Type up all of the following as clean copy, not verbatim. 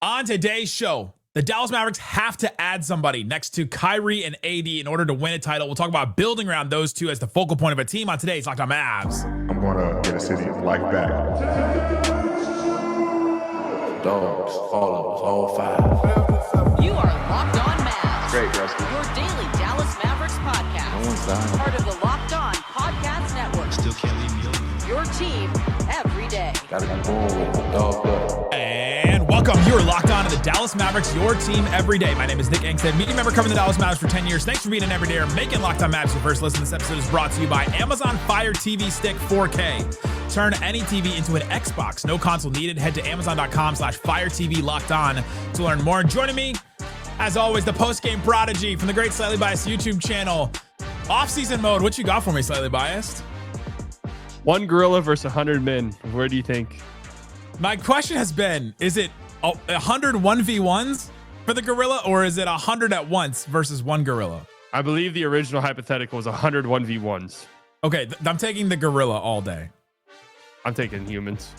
On today's show, the Dallas Mavericks have to add somebody next to Kyrie and AD in order to win a title. We'll talk about building around those two as the focal point of a team on today's Locked On Mavs. I'm going to get a city life back. Dogs, all five. You are Locked On Mavs. Great, Rusty. Your daily Dallas Mavericks podcast. No one's dying. Part of the Locked On Podcast Network. Still can't leave me alone. Your team every day. Gotta be born with the dog blood. And welcome. You are Locked On to the Dallas Mavericks, your team every day. My name is Nick Angstadt, media member covering the Dallas Mavericks for 10 years. Thanks for being an everydayer, making Locked On Mavs your first listen. This episode is brought to you by Amazon Fire TV Stick 4K. Turn any TV into an Xbox. No console needed. Head to Amazon.com/Fire TV Locked On to learn more. Joining me, as always, the post-game prodigy from the great Slightly Biased YouTube channel. Offseason mode. What you got for me, Slightly Biased? One gorilla versus 100 men. Where do you think? My question has been, is it 100 1v1s for the gorilla, or is it 100 at once versus one gorilla? I believe the original hypothetical was 100 1v1s. Okay, I'm taking the gorilla all day. I'm taking humans.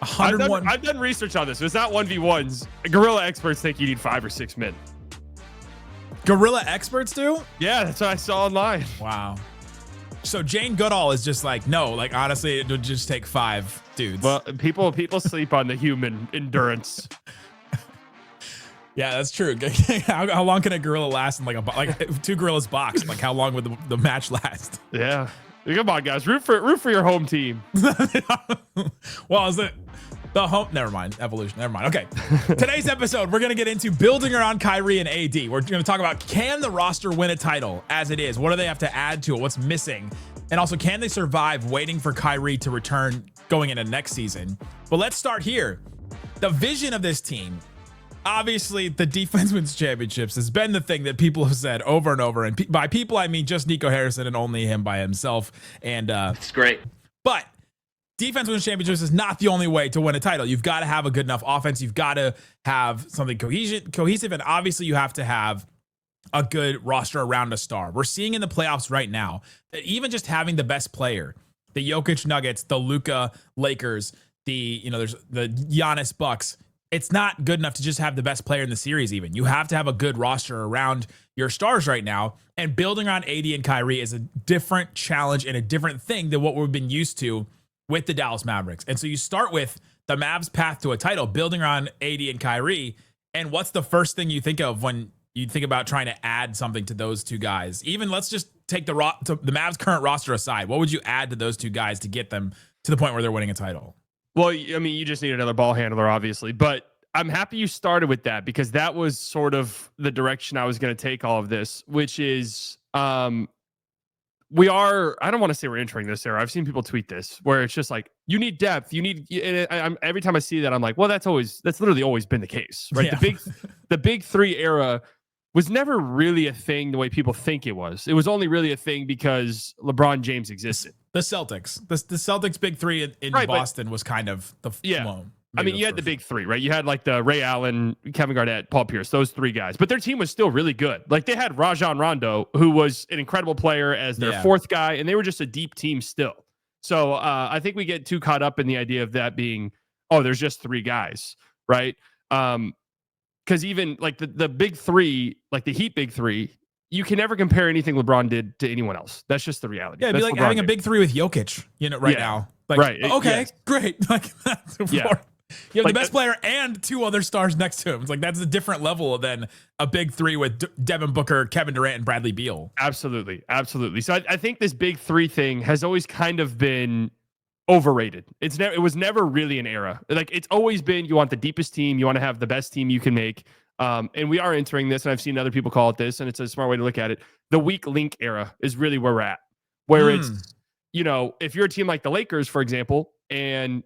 101. I've done research on this. It's not 1v1s. Gorilla experts think you need 5 or 6 men. Gorilla experts do? Yeah, that's what I saw online. Wow. So Jane Goodall is just like, no, like honestly, it would just take 5 dudes. Well, people sleep on the human endurance. Yeah, that's true. How long can a gorilla last in like 2 gorillas box? Like how long would the match last? Yeah. Come on, guys. Root for your home team. Well, is it the home? Never mind. Evolution. Never mind. Okay. Today's episode, we're going to get into building around Kyrie and AD. We're going to talk about, can the roster win a title as it is? What do they have to add to it? What's missing? And also, can they survive waiting for Kyrie to return going into next season? But let's start here. The vision of this team. Obviously, the defense wins championships has been the thing that people have said over and over. And by people, I mean just Nico Harrison and only him by himself. And It's great. But defense wins championships is not the only way to win a title. You've got to have a good enough offense. You've got to have something cohesive. And obviously, you have to have a good roster around a star. We're seeing in the playoffs right now that even just having the best player, the Jokic Nuggets, the Luka Lakers, there's the Giannis Bucks, it's not good enough to just have the best player in the series even. You have to have a good roster around your stars right now. And building around AD and Kyrie is a different challenge and a different thing than what we've been used to with the Dallas Mavericks. And so you start with the Mavs' path to a title, building around AD and Kyrie. And what's the first thing you think of when you think about trying to add something to those two guys? Even let's just take the Mavs' current roster aside. What would you add to those two guys to get them to the point where they're winning a title? Well, I mean, you just need another ball handler, obviously. But I'm happy you started with that because that was sort of the direction I was going to take all of this, which is I don't want to say we're entering this era. I've seen people tweet this where it's just like, you need depth. You need, every time I see that, I'm like, well, that's literally always been the case, right? Yeah. The big 3 era was never really a thing the way people think it was. It was only really a thing because LeBron James existed. The Celtics, the Celtics big 3 in right, Boston was kind of the flow. I mean, you had the big 3, right? You had like the Ray Allen, Kevin Garnett, Paul Pierce, those 3 guys. But their team was still really good. Like they had Rajon Rondo, who was an incredible player as their 4th guy, and they were just a deep team still. So I think we get too caught up in the idea of that being, oh, there's just 3 guys, right? Because even like the big 3, like the Heat big 3, you can never compare anything LeBron did to anyone else. That's just the reality. Yeah, it'd be like LeBron having did. a big 3 with Jokic, right now. Like, right. Okay, Yes. great. Like that's you have the best player and 2 other stars next to him. It's like that's a different level than a big 3 with Devin Booker, Kevin Durant, and Bradley Beal. Absolutely. So I think this big 3 thing has always kind of been overrated. It was never really an era. Like it's always been, you want the deepest team, you want to have the best team you can make. And we are entering this, and I've seen other people call it this, and it's a smart way to look at it. The weak link era is really where we're at, where it's, if you're a team like the Lakers, for example, and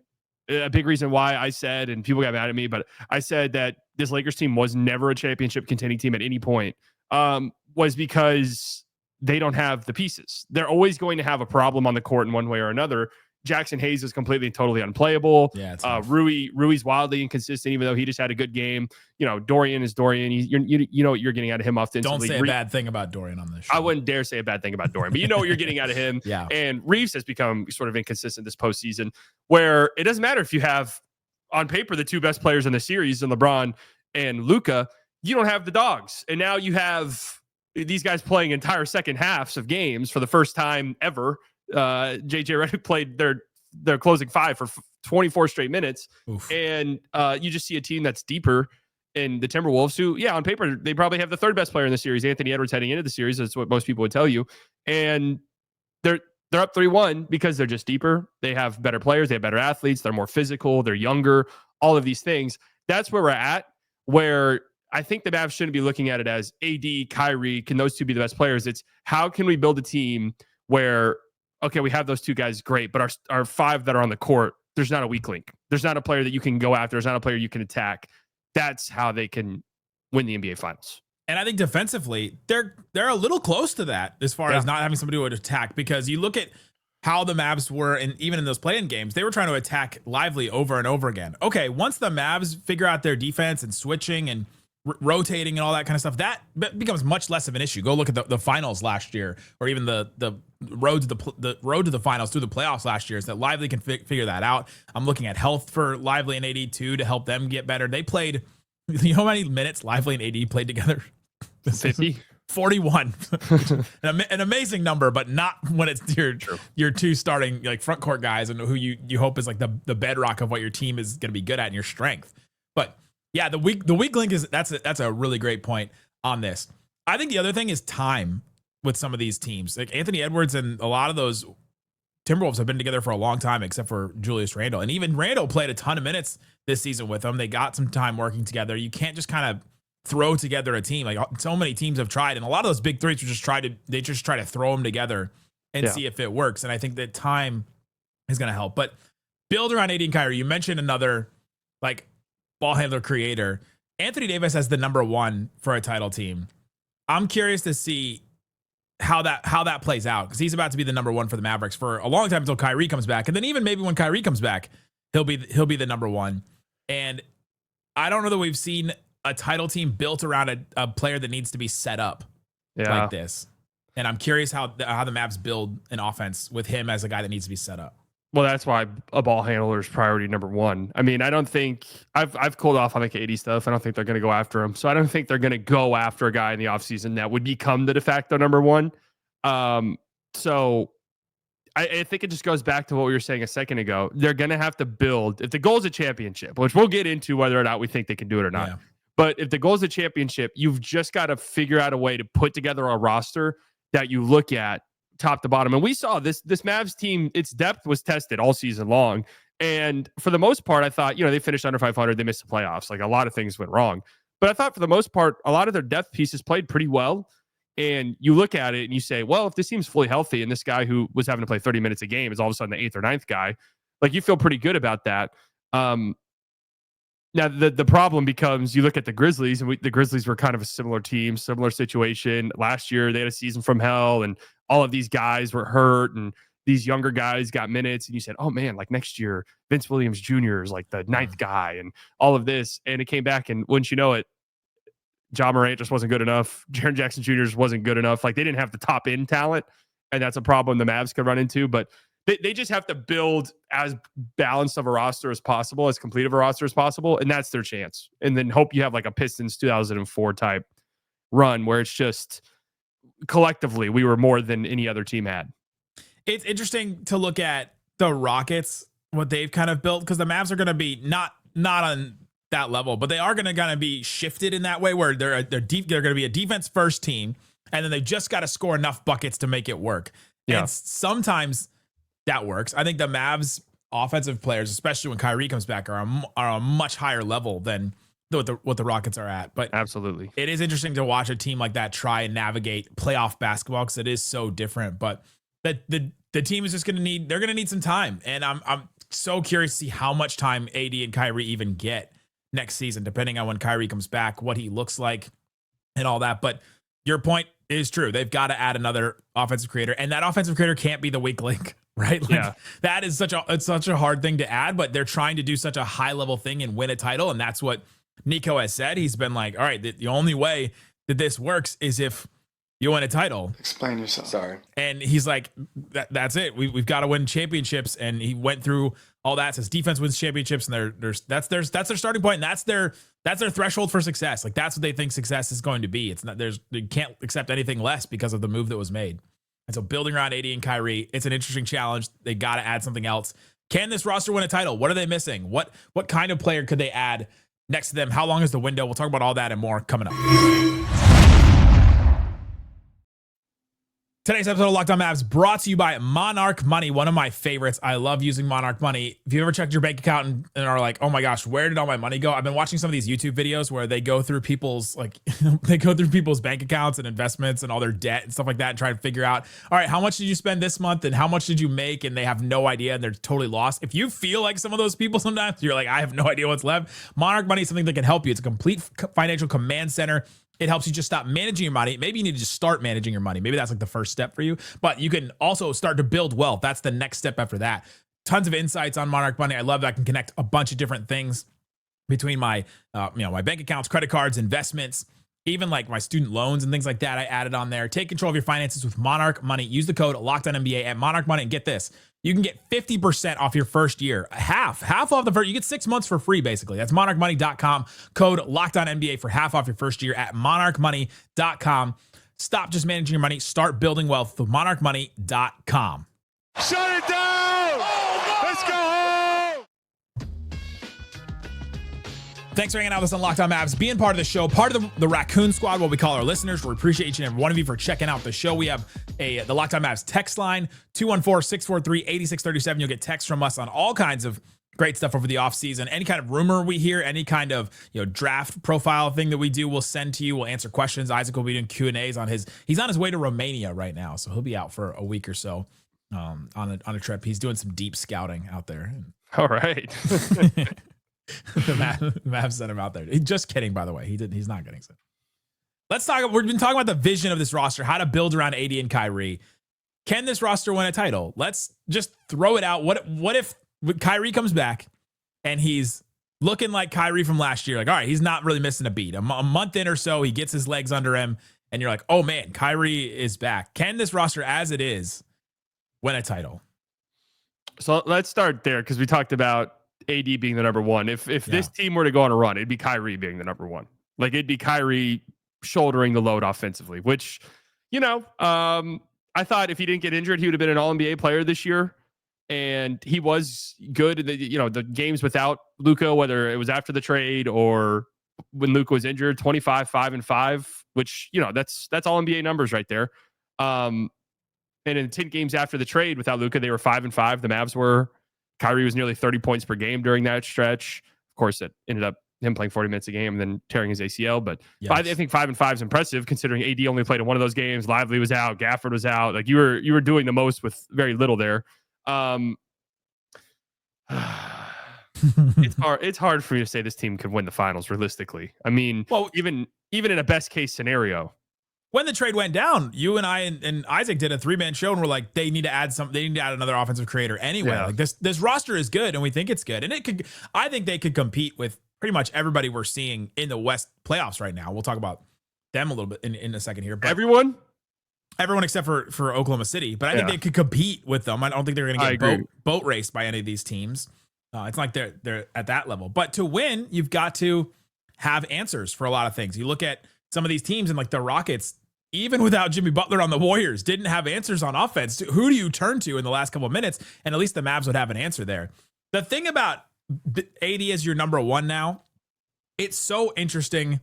a big reason why I said, and people got mad at me, but I said that this Lakers team was never a championship contending team at any point, was because they don't have the pieces. They're always going to have a problem on the court in one way or another. Jackson Hayes is completely and totally unplayable. Yeah, Rui's wildly inconsistent, even though he just had a good game. Dorian is Dorian. You know what you're getting out of him offensively. Don't say a bad thing about Dorian on this show. I wouldn't dare say a bad thing about Dorian, but you know what you're getting out of him. Yeah. And Reeves has become sort of inconsistent this postseason, where it doesn't matter if you have on paper, the two best players in the series, and LeBron and Luka, you don't have the dogs. And now you have these guys playing entire second halves of games for the first time ever. JJ Redick played their closing five for 24 straight minutes. Oof. And you just see a team that's deeper in the Timberwolves, who, yeah, on paper, they probably have the third best player in the series, Anthony Edwards, heading into the series. That's what most people would tell you. And they're up 3-1 because they're just deeper. They have better players. They have better athletes. They're more physical. They're younger. All of these things. That's where we're at, where I think the Mavs shouldn't be looking at it as AD, Kyrie, can those two be the best players? It's how can we build a team where, okay, we have those two guys, great, but our five that are on the court, there's not a weak link. There's not a player that you can go after. There's not a player you can attack. That's how they can win the NBA Finals. And I think defensively, they're a little close to that as far as not having somebody who would attack, because you look at how the Mavs were, and even in those play-in games, they were trying to attack Lively over and over again. Okay, once the Mavs figure out their defense and switching and rotating and all that kind of stuff, that becomes much less of an issue. Go look at the finals last year, or even the road to the finals through the playoffs last year, is that Lively can figure that out. I'm looking at health for Lively and AD too to help them get better. They played, you know how many minutes Lively and AD played together? 50. 41. An amazing number, but not when it's your two starting like front court guys and who you hope is like the bedrock of what your team is going to be good at and your strength. But yeah, the weak link is that's a really great point on this. I think the other thing is time with some of these teams. Like Anthony Edwards and a lot of those Timberwolves have been together for a long time, except for Julius Randle. And even Randle played a ton of minutes this season with them. They got some time working together. You can't just kind of throw together a team. Like so many teams have tried, and a lot of those big threes just try to throw them together and see if it works. And I think that time is going to help. But build around AD and Kyrie. You mentioned another like ball handler creator. Anthony Davis as the number one for a title team. I'm curious to see how that plays out, because he's about to be the number one for the Mavericks for a long time until Kyrie comes back, and then even maybe when Kyrie comes back, he'll be the number one. And I don't know that we've seen a title team built around a player that needs to be set up like this. And I'm curious how the Mavs build an offense with him as a guy that needs to be set up. Well, that's why a ball handler is priority number one. I mean, I don't think I've cooled off on the AD stuff. I don't think they're going to go after him. So I don't think they're going to go after a guy in the offseason that would become the de facto number one. So I think it just goes back to what we were saying a second ago. They're going to have to build, if the goal is a championship, which we'll get into whether or not we think they can do it or not. Yeah. But if the goal is a championship, you've just got to figure out a way to put together a roster that you look at top to bottom. And we saw this Mavs team, its depth was tested all season long. And for the most part, I thought, they finished under 500. They missed the playoffs. Like a lot of things went wrong. But I thought for the most part, a lot of their depth pieces played pretty well. And you look at it and you say, well, if this team's fully healthy and this guy who was having to play 30 minutes a game is all of a sudden the 8th or 9th guy, like you feel pretty good about that. Now, the problem becomes you look at the Grizzlies, and the Grizzlies were kind of a similar team, similar situation. Last year, they had a season from hell, and all of these guys were hurt, and these younger guys got minutes. And you said, oh, man, like next year, Vince Williams Jr. is like the 9th guy and all of this. And it came back, and wouldn't you know it, Ja Morant just wasn't good enough. Jaren Jackson Jr. just wasn't good enough. Like they didn't have the top-end talent, and that's a problem the Mavs could run into. But they just have to build as balanced of a roster as possible, as complete of a roster as possible, and that's their chance. And then hope you have like a Pistons 2004 type run where it's just collectively we were more than any other team had. It's interesting to look at the Rockets, what they've kind of built, because the Mavs are going to be not on that level, but they are going to kind of be shifted in that way where they're going to be a defense first team, and then they've just got to score enough buckets to make it work. Yeah. And sometimes that works. I think the Mavs offensive players, especially when Kyrie comes back, are a much higher level than what the Rockets are at. But absolutely, it is interesting to watch a team like that try and navigate playoff basketball, because it is so different. But the team is just going to need some time, and I'm so curious to see how much time AD and Kyrie even get next season, depending on when Kyrie comes back, what he looks like, and all that. But your point is true. They've got to add another offensive creator, and that offensive creator can't be the weak link. Right? Like that is such a hard thing to add, but they're trying to do such a high level thing and win a title. And that's what Nico has said. He's been like, all right, the only way that this works is if you win a title. Explain yourself. Sorry. And he's like, that's it. We've got to win championships. And he went through all that. Says defense wins championships, and that's their starting point. And that's their threshold for success. Like that's what they think success is going to be. It's not they can't accept anything less because of the move that was made. And so building around AD and Kyrie, it's an interesting challenge. They got to add something else. Can this roster win a title? What are they missing? What kind of player could they add next to them? How long is the window? We'll talk about all that and more coming up. Today's episode of Locked On Mavs brought to you by Monarch Money, one of my favorites. I love using Monarch Money. If you ever checked your bank account and are like, oh my gosh, where did all my money go? I've been watching some of these YouTube videos where they go through people's bank accounts and investments and all their debt and stuff like that and try to figure out, all right, how much did you spend this month and how much did you make? And they have no idea and they're totally lost. If you feel like some of those people sometimes, you're like, I have no idea what's left. Monarch Money is something that can help you. It's a complete financial command center. It helps you just stop managing your money. Maybe you need to just start managing your money. Maybe that's like the first step for you, but you can also start to build wealth. That's the next step after that. Tons of insights on Monarch Money. I love that I can connect a bunch of different things between my, my bank accounts, credit cards, investments, even like my student loans and things like that. I added on there. Take control of your finances with Monarch Money. Use the code LOCKEDONNBA at Monarch Money and get this. You can get 50% off your first year. Half off the first. You get 6 months for free, basically. That's monarchmoney.com. Code LOCKEDONNBA for half off your first year at monarchmoney.com. Stop just managing your money. Start building wealth with monarchmoney.com. Shut it down! Let's go home! Thanks for hanging out with us on Locked On Mavs, being part of the show, part of the Raccoon Squad, what we call our listeners. We appreciate each and every one of you for checking out the show. We have the Locked On Mavs text line, 214-643-8637. You'll get texts from us on all kinds of great stuff over the offseason. Any kind of rumor we hear, any kind of draft profile thing that we do, we'll send to you. We'll answer questions. Isaac will be doing Q&As he's on his way to Romania right now, so he'll be out for a week or so on a trip. He's doing some deep scouting out there. All right. The Mavs sent him out there. Just kidding, by the way. He's not getting sent. Let's talk. We've been talking about the vision of this roster, how to build around AD and Kyrie. Can this roster win a title? Let's just throw it out. What if Kyrie comes back and he's looking like Kyrie from last year? Like, all right, he's not really missing a beat. A month in or so, he gets his legs under him, and you're like, oh man, Kyrie is back. Can this roster, as it is, win a title? So let's start there because we talked about AD being the number one. If this team were to go on a run, it'd be Kyrie being the number one. Like it'd be Kyrie shouldering the load offensively, which, I thought if he didn't get injured, he would have been an All-NBA player this year. And he was good in the games without Luka, whether it was after the trade or when Luka was injured, 25, 5-5, which, that's All-NBA numbers right there. And in 10 games after the trade without Luka, they were 5-5. The Mavs were. Kyrie was nearly 30 points per game during that stretch. Of course, it ended up him playing 40 minutes a game and then tearing his ACL. But yes. I think 5-5 is impressive considering AD only played in one of those games. Lively was out. Gafford was out. Like you were doing the most with very little there. It's hard for me to say this team could win the finals realistically. I mean, well, even in a best case scenario. When the trade went down, you and I and Isaac did a 3-man show, and we're like, they need to add another offensive creator anyway. Yeah. Like this roster is good, and we think it's good, and I think they could compete with pretty much everybody we're seeing in the West playoffs right now. We'll talk about them a little bit in a second here. But everyone except for Oklahoma City, but I think they could compete with them. I don't think they're going to get boat raced by any of these teams. It's like they're at that level. But to win, you've got to have answers for a lot of things. You look at some of these teams, and like the Rockets, even without Jimmy Butler on the Warriors, didn't have answers on offense. Who do you turn to in the last couple of minutes? And at least the Mavs would have an answer there. The thing about AD as your number one now, it's so interesting,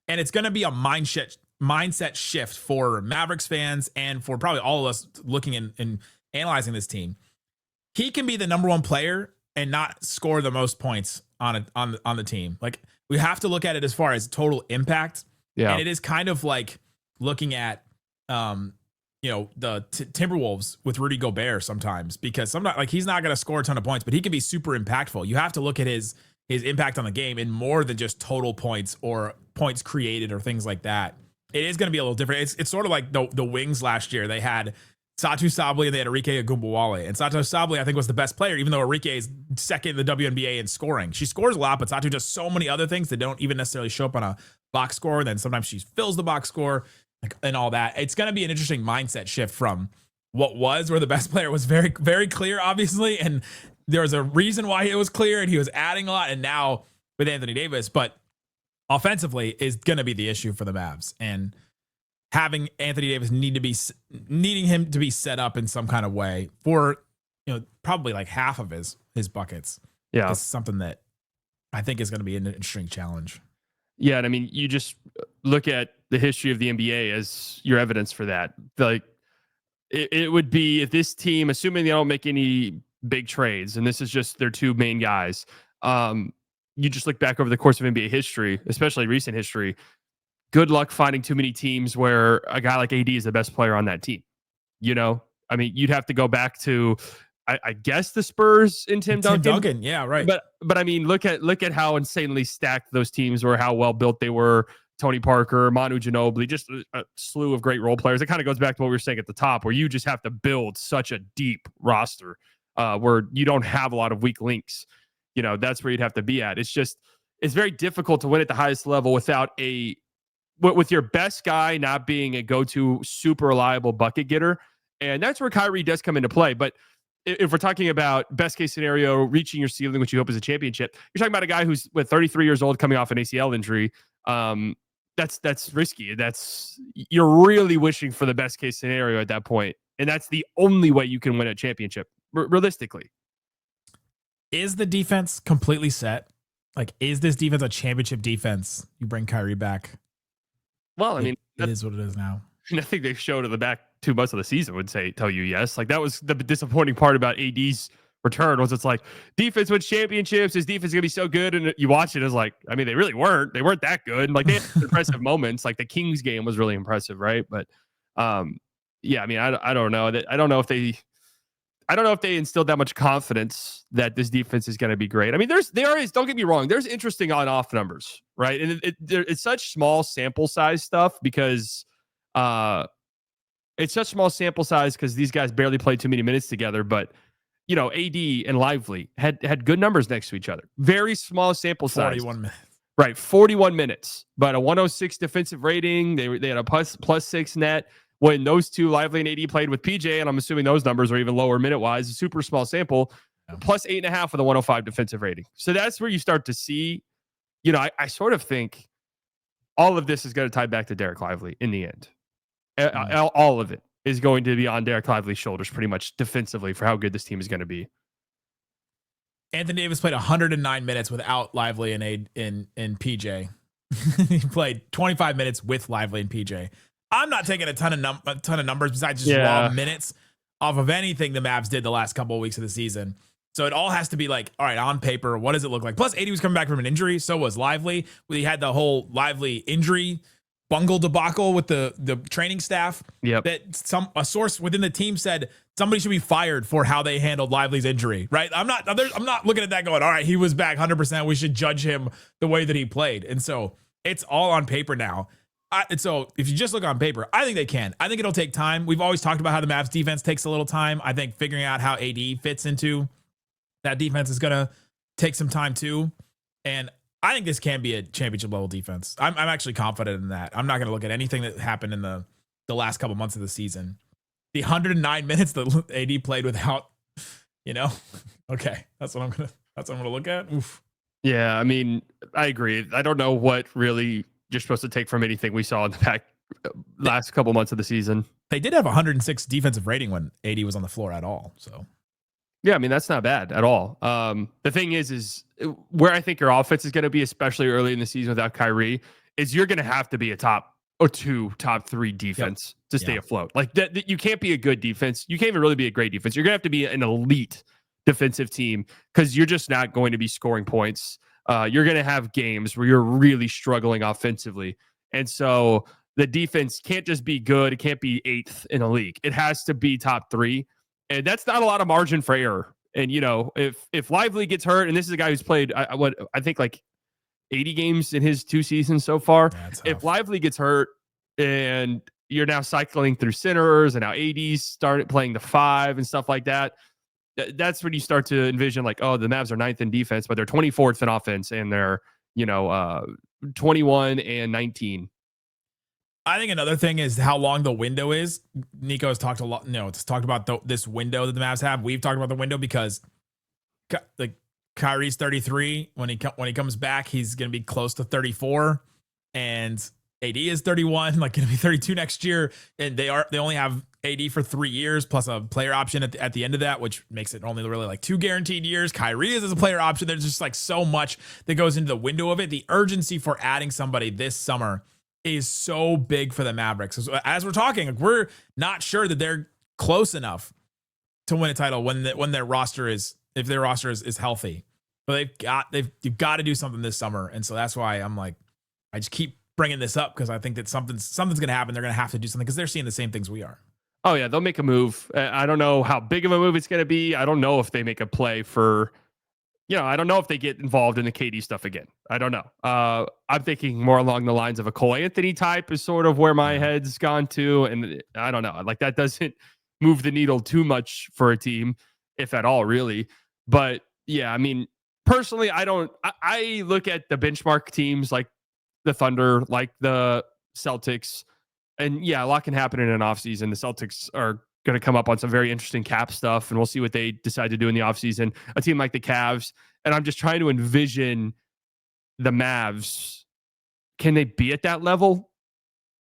and it's going to be a mindset shift for Mavericks fans and for probably all of us looking and analyzing this team. He can be the number one player and not score the most points on the team. Like we have to look at it as far as total impact. Yeah. And it is kind of like looking at, the Timberwolves with Rudy Gobert sometimes, because sometimes like he's not going to score a ton of points, but he can be super impactful. You have to look at his impact on the game in more than just total points or points created or things like that. It is going to be a little different. It's sort of like the Wings last year. They had Satu Sabli and they had Arike Agumbawale. And Satu Sabli, I think, was the best player, even though Arike is second in the WNBA in scoring. She scores a lot, but Satu does so many other things that don't even necessarily show up on a box score. Then sometimes she fills the box score. and all that. It's going to be an interesting mindset shift from what was, where the best player was very, very clear, obviously. And there was a reason why it was clear and he was adding a lot. And now with Anthony Davis, but offensively is going to be the issue for the Mavs. And having Anthony Davis needing him to be set up in some kind of way for, probably like half of his buckets. Yeah. Is something that I think is going to be an interesting challenge. Yeah. And I mean, you just look at the history of the NBA as your evidence for that. Like it would be if this team, assuming they don't make any big trades, and this is just their two main guys, you just look back over the course of NBA history, especially recent history, good luck finding too many teams where a guy like AD is the best player on that team. I mean, you'd have to go back to, I guess, the Spurs and Tim Duncan. Yeah, right. But I mean, look at how insanely stacked those teams were, how well built they were. Tony Parker, Manu Ginobili, just a slew of great role players. It kind of goes back to what we were saying at the top, where you just have to build such a deep roster where you don't have a lot of weak links. That's where you'd have to be at. It's very difficult to win at the highest level with your best guy not being a go-to super reliable bucket getter. And that's where Kyrie does come into play. But if we're talking about best case scenario, reaching your ceiling, which you hope is a championship, you're talking about a guy who's 33 years old coming off an ACL injury. That's risky. You're really wishing for the best case scenario at that point. And that's the only way you can win a championship, realistically. Is the defense completely set? Like, is this defense a championship defense? You bring Kyrie back. Well, I mean, it is what it is now. I think they showed in the back 2 months of the season tell you yes. Like, that was the disappointing part about AD's return, was it's like, defense wins championships. His defense is gonna be so good, and you watch it as like, I mean, they really weren't. They weren't that good. Like, they had impressive moments. Like the Kings game was really impressive, right? But yeah, I mean, I don't know. I don't know if they instilled that much confidence that this defense is going to be great. I mean, don't get me wrong, there's interesting on-off numbers, right? And it's such small sample size stuff because it's such small sample size because these guys barely played too many minutes together. But AD and Lively had good numbers next to each other. Very small sample size. 41 minutes. Right, 41 minutes, but a 106 defensive rating. They had a plus 6 net. When those two, Lively and AD, played with PJ, and I'm assuming those numbers are even lower minute-wise, a super small sample, plus 8.5 with a 105 defensive rating. So that's where you start to see, I sort of think all of this is going to tie back to Dereck Lively in the end. All of it is going to be on Dereck Lively's shoulders pretty much defensively for how good this team is going to be. Anthony Davis played 109 minutes without Lively and PJ. He played 25 minutes with Lively and PJ. I'm not taking a ton of numbers besides just raw minutes off of anything the Mavs did the last couple of weeks of the season. So it all has to be like, all right, on paper, what does it look like? Plus, AD was coming back from an injury. So was Lively. We had the whole Lively injury bungle debacle with the training staff. Yep. That a source within the team said somebody should be fired for how they handled Lively's injury. Right? I'm not looking at that going, all right, he was back 100%. We should judge him the way that he played. And so it's all on paper now. So if you just look on paper, I think they can. I think it'll take time. We've always talked about how the Mavs defense takes a little time. I think figuring out how AD fits into that defense is going to take some time too. And I think this can be a championship level defense. I'm actually confident in that. I'm not going to look at anything that happened in the last couple months of the season. The 109 minutes that AD played without, okay, that's what I'm going to look at. Oof. Yeah, I mean, I agree. I don't know what really you're supposed to take from anything we saw in the last couple months of the season. They did have 106 defensive rating when AD was on the floor at all. So, yeah, I mean, that's not bad at all. The thing is where I think your offense is going to be, especially early in the season without Kyrie, is you're going to have to be a top 3 defense to stay afloat. Like that, you can't be a good defense. You can't even really be a great defense. You're going to have to be an elite defensive team because you're just not going to be scoring points. You're going to have games where you're really struggling offensively. And so the defense can't just be good. It can't be 8th in a league. It has to be top 3. And that's not a lot of margin for error. And, if Lively gets hurt, and this is a guy who's played, I think like 80 games in his 2 seasons so far. If Lively gets hurt and you're now cycling through centers and now AD's started playing the 5 and stuff like that, that's when you start to envision like, oh, the Mavs are 9th in defense, but they're 24th in offense, and they're 21 and 19. I think another thing is how long the window is. Nico has talked a lot. No, it's talked about this window that the Mavs have. We've talked about the window because like Kyrie's 33. When he comes back, he's going to be close to 34, and AD is 31. Like going to be 32 next year, and they only have AD for 3 years plus a player option at the end of that, which makes it only really like 2 guaranteed years. Kyrie is as a player option. There's just like so much that goes into the window of it. The urgency for adding somebody this summer is so big for the Mavericks. As we're talking, like, we're not sure that they're close enough to win a title when their roster is, if their roster is healthy. But you've got to do something this summer, and so that's why I'm like, I just keep bringing this up because I think that something's going to happen. They're going to have to do something because they're seeing the same things we are. Oh yeah, they'll make a move. I don't know how big of a move it's going to be. I don't know if they make a play for. I don't know if they get involved in the KD stuff again. I don't know. I'm thinking more along the lines of a Cole Anthony type is sort of where my head's gone to. And I don't know. Like, that doesn't move the needle too much for a team, if at all, really. But yeah, I mean, personally, I look at the benchmark teams like the Thunder, like the Celtics. And yeah, a lot can happen in an offseason. The Celtics are going to come up on some very interesting cap stuff, and we'll see what they decide to do in the offseason. A team like the Cavs, and I'm just trying to envision the Mavs. Can they be at that level?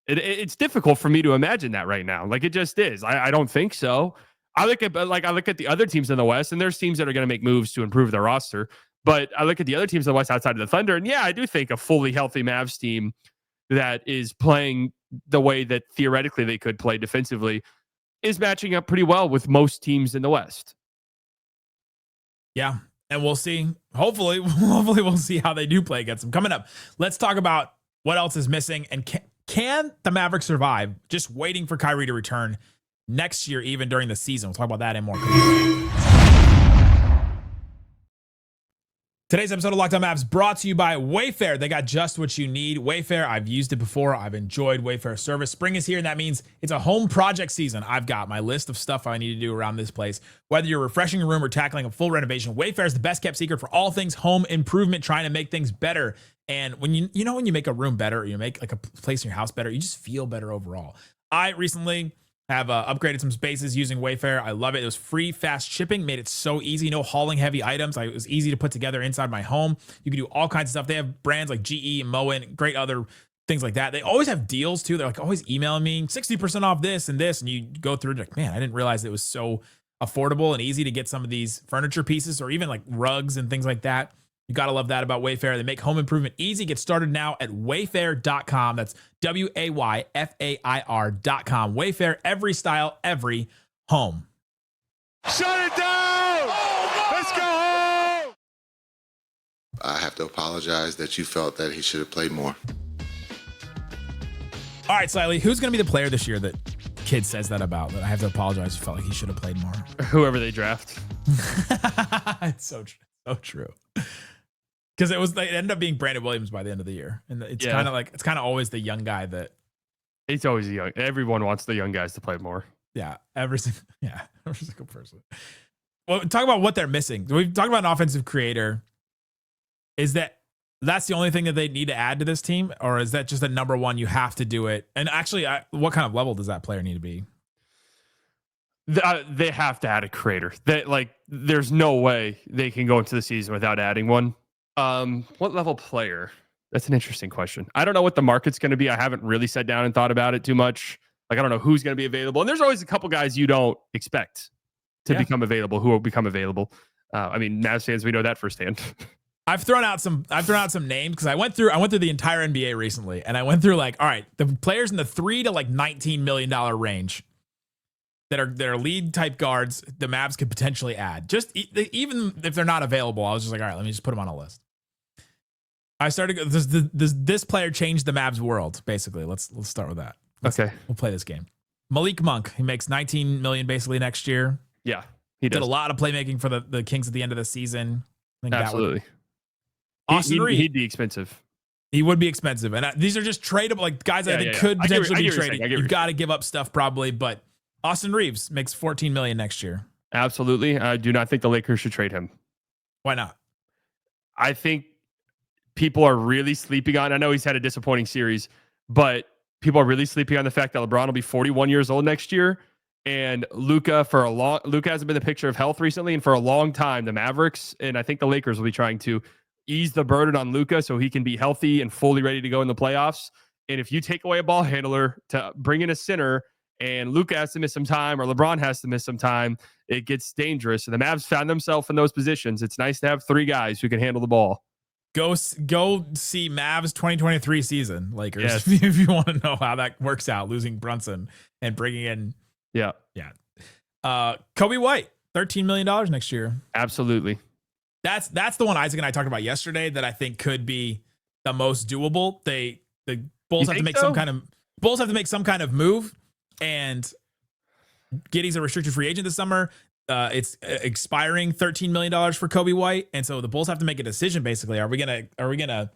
It's difficult for me to imagine that right now. Like, it just is. I don't think so. I look at the other teams in the West, and there's teams that are going to make moves to improve their roster. But I look at the other teams in the West outside of the Thunder, and yeah, I do think a fully healthy Mavs team that is playing the way that theoretically they could play defensively is matching up pretty well with most teams in the West. Yeah, and we'll see. Hopefully we'll see how they do play against them. Coming up, let's talk about what else is missing, and can the Mavericks survive just waiting for Kyrie to return next year, even during the season? We'll talk about that and more. Today's episode of Locked On Mavs brought to you by Wayfair. They got just what you need. Wayfair, I've used it before. I've enjoyed Wayfair service. Spring is here, and that means it's a home project season. I've got my list of stuff I need to do around this place. Whether you're refreshing a room or tackling a full renovation, Wayfair is the best kept secret for all things home improvement, trying to make things better. And when when you make a room better, or you make like a place in your house better, you just feel better overall. I recently have upgraded some spaces using Wayfair. I love it. It was free, fast shipping, made it so easy. No hauling heavy items. It was easy to put together inside my home. You can do all kinds of stuff. They have brands like GE and Moen, great other things like that. They always have deals too. They're like always emailing me 60% off this and this. And you go through it like, man, I didn't realize it was so affordable and easy to get some of these furniture pieces or even like rugs and things like that. You got to love that about Wayfair. They make home improvement easy. Get started now at wayfair.com. That's WAYFAIR.com. Wayfair, every style, every home. Shut it down! Let's go home! I have to apologize that you felt that he should have played more. All right, Slightly, who's going to be the player this year that kid says that about? That I have to apologize. You felt like he should have played more. Whoever they draft. It's so true. Because it ended up being Brandon Williams by the end of the year, and it's kind of always the young guy that. It's always the young. Everyone wants the young guys to play more. Yeah, every single person. Well, talk about what they're missing. We've talked about an offensive creator. Is that's the only thing that they need to add to this team, or is that just a number one? You have to do it. And actually, what kind of level does that player need to be? They have to add a creator. There's no way they can go into the season without adding one. What level player? That's an interesting question. I don't know what the market's going to be. I haven't really sat down and thought about it too much. Like, I don't know who's going to be available. And there's always a couple guys you don't expect to become available who will become available. I mean, Mavs fans, we know that firsthand. I've thrown out some names because I went through the entire NBA recently, and I went through all right, the players in the $3 to $19 million range that are lead type guards the Mavs could potentially add. Just even if they're not available, I was just like, all right, let me just put them on a list. I started this player changed the Mavs world, basically. Let's start with that. Okay. We'll play this game. Malik Monk, he makes $19 million basically next year. Yeah, he does. Did a lot of playmaking for the Kings at the end of the season. I think absolutely. Austin Reed. He'd be expensive. He would be expensive. And these are just tradable, like guys I think could potentially be traded. You've got to give up stuff probably, but Austin Reeves makes $14 million next year. Absolutely. I do not think the Lakers should trade him. Why not? I think people are really sleeping on. I know he's had a disappointing series, but people are really sleeping on the fact that LeBron will be 41 years old next year. And Luka hasn't been the picture of health recently. And for a long time, the Mavericks and I think the Lakers will be trying to ease the burden on Luka so he can be healthy and fully ready to go in the playoffs. And if you take away a ball handler to bring in a center and Luka has to miss some time or LeBron has to miss some time, it gets dangerous. And the Mavs found themselves in those positions. It's nice to have 3 guys who can handle the ball. Go see Mavs 2023 season, Lakers, Yes. if you want to know how that works out, losing Brunson and bringing in. Yeah. Kobe White, $13 million next year. Absolutely. That's the one Isaac and I talked about yesterday that I think could be the most doable. The Bulls have to make some kind of move, and Giddey's a restricted free agent this summer. It's expiring $13 million for Kobe White, and so the Bulls have to make a decision. Basically, are we gonna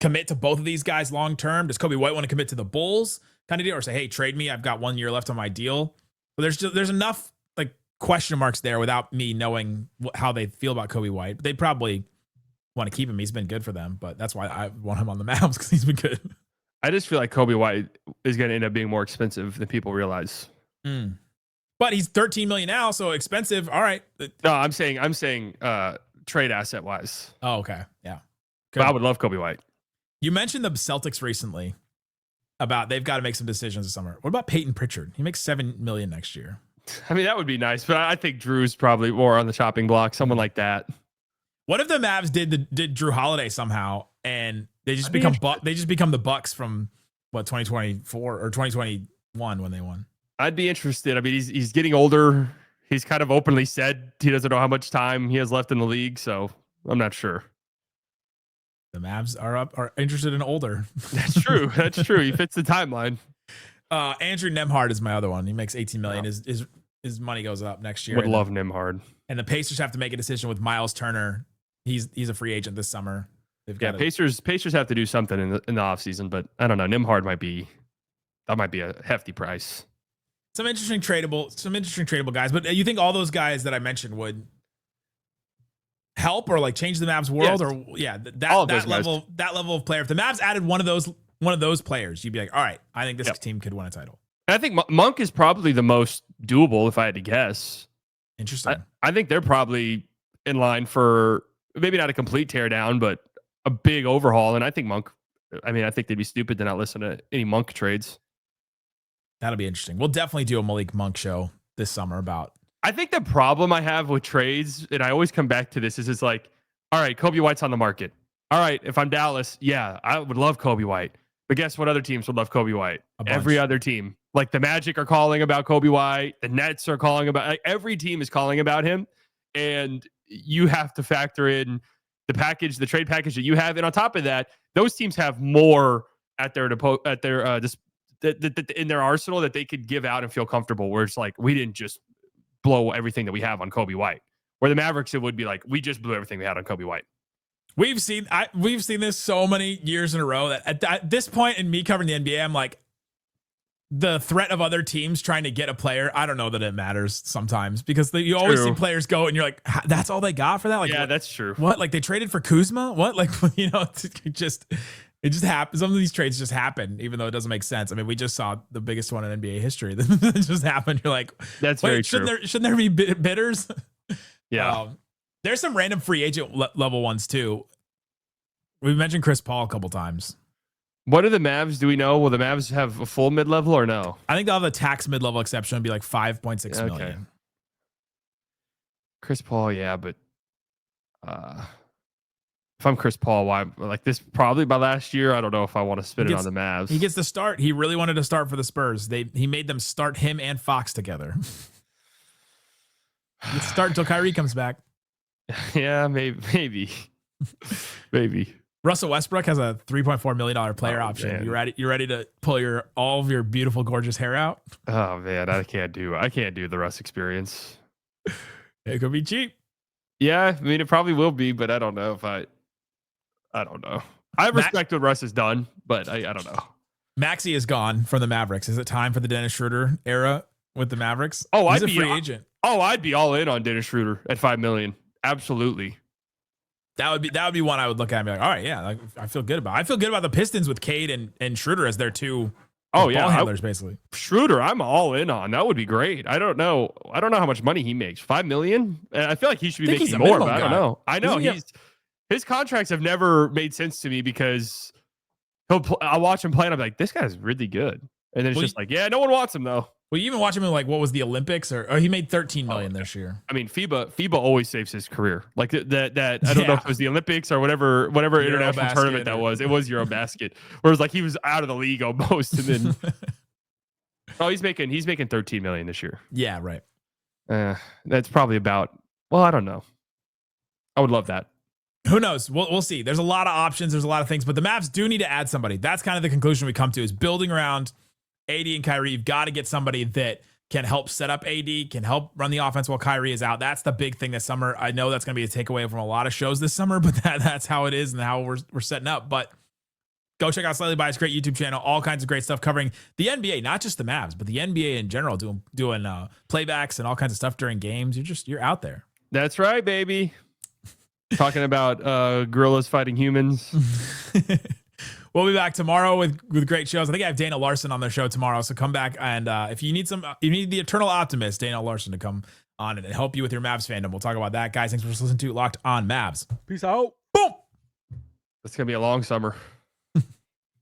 commit to both of these guys long term? Does Kobe White want to commit to the Bulls kind of deal, or say, hey, trade me? I've got 1 year left on my deal. But there's enough like question marks there without me knowing how they feel about Kobe White. But they probably want to keep him. He's been good for them, but that's why I want him on the Mavs because he's been good. I just feel like Kobe White is going to end up being more expensive than people realize. But he's $13 million now, so expensive. All right. No, I'm saying trade asset wise. Oh, okay. Yeah. But I would love Kobe White. You mentioned the Celtics recently about they've got to make some decisions this summer. What about Peyton Pritchard? He makes $7 million next year. I mean, that would be nice, but I think Drew's probably more on the chopping block. Someone like that. What if the Mavs did Drew Holiday somehow and they just become the Bucks from 2024 or 2021 when they won? I'd be interested. I mean, he's getting older. He's kind of openly said he doesn't know how much time he has left in the league, so I'm not sure. The Mavs are interested in older. That's true. That's true. He fits the timeline. Andrew Nembhard is my other one. He makes $18 million. His money goes up next year. Would love Nembhard. And the Pacers have to make a decision with Miles Turner. He's a free agent this summer. Pacers have to do something in the offseason, but I don't know. Nembhard might be a hefty price. Some interesting tradable guys, but you think all those guys that I mentioned would help or like change the Mavs world? Yes. Or that level of player. If the Mavs added one of those players, you'd be like, all right, I think this team could win a title. And I think Monk is probably the most doable if I had to guess. Interesting. I think they're probably in line for maybe not a complete teardown, but a big overhaul. And I think I think they'd be stupid to not listen to any Monk trades. That'll be interesting. We'll definitely do a Malik Monk show this summer about. I think the problem I have with trades, and I always come back to this, is it's like, all right, Kobe White's on the market. All right, if I'm Dallas, yeah, I would love Kobe White. But guess what other teams would love Kobe White? Every other team. Like the Magic are calling about Kobe White. The Nets are calling about, like every team is calling about him. And you have to factor in the trade package that you have. And on top of that, those teams have more in their arsenal that they could give out and feel comfortable, where it's like, we didn't just blow everything that we have on Kobe White. Where the Mavericks, it would be like, we just blew everything we had on Kobe White. We've seen this so many years in a row that at this point in me covering the NBA, I'm like, the threat of other teams trying to get a player, I don't know that it matters sometimes, because you always see players go and you're like, that's all they got for that? Like, yeah, that's true. What? Like they traded for Kuzma? What? Like, it just happens. Some of these trades just happen, even though it doesn't make sense. I mean, we just saw the biggest one in NBA history that just happened. You're like, that's very true. Shouldn't there be bidders? Yeah. There's some random free agent level ones too. We've mentioned Chris Paul a couple times. What are the Mavs? Do we know? Will the Mavs have a full mid-level or no? I think they'll have a tax mid-level exception. It'll be like $5.6 million. Chris Paul, yeah, but if I'm Chris Paul, why? Like this probably by last year. I don't know if I want to spin it on the Mavs. He gets the start. He really wanted to start for the Spurs. He made them start him and Fox together. He start until Kyrie comes back. Yeah, maybe. Russell Westbrook has a $3.4 million player option. Man. You ready to pull all of your beautiful, gorgeous hair out? Oh man, I can't do the Russ experience. It could be cheap. Yeah, I mean it probably will be, but I don't know if I don't know. I respect what Russ has done, but I don't know. Maxey is gone from the Mavericks. Is it time for the Dennis Schröder era with the Mavericks? Oh, He's a free agent. Oh, I'd be all in on Dennis Schröder at $5 million. Absolutely. That would be one I would look at and be like, all right, yeah, like, I feel good about the Pistons with Cade and Schröder as their two Oh yeah, ball handlers basically. Schröder, I'm all in on. That would be great. I don't know how much money he makes. $5 million. And I feel like he should be making more, but I don't know. I know his contracts have never made sense to me because I'll watch him play and I'm like, this guy's really good. And then it's just like, yeah, no one wants him though. Well, you even watch him in like what was the Olympics or he made 13 million this year. I mean, FIBA always saves his career. Like that I don't know if it was the Olympics or whatever international tournament that was. It was Eurobasket. Whereas like he was out of the league almost, and then he's making 13 million this year. Yeah, right. That's probably about. Well, I don't know. I would love that. Who knows? We'll see. There's a lot of options. There's a lot of things, but the Mavs do need to add somebody. That's kind of the conclusion we come to is building around AD and Kyrie. You've got to get somebody that can help set up AD, can help run the offense while Kyrie is out. That's the big thing this summer. I know that's going to be a takeaway from a lot of shows this summer, but that's how it is and how we're setting up. But go check out Slightly Biased, great YouTube channel, all kinds of great stuff covering the NBA, not just the Mavs, but the NBA in general, doing playbacks and all kinds of stuff during games. You're out there. That's right, baby. Talking about gorillas fighting humans. We'll be back tomorrow with great shows. I think I have Dana Larson on their show tomorrow. So come back. And if you need the eternal optimist, Dana Larson, to come on and help you with your Mavs fandom. We'll talk about that. Guys, thanks for listening to Locked On Mavs. Peace out. Boom. It's going to be a long summer.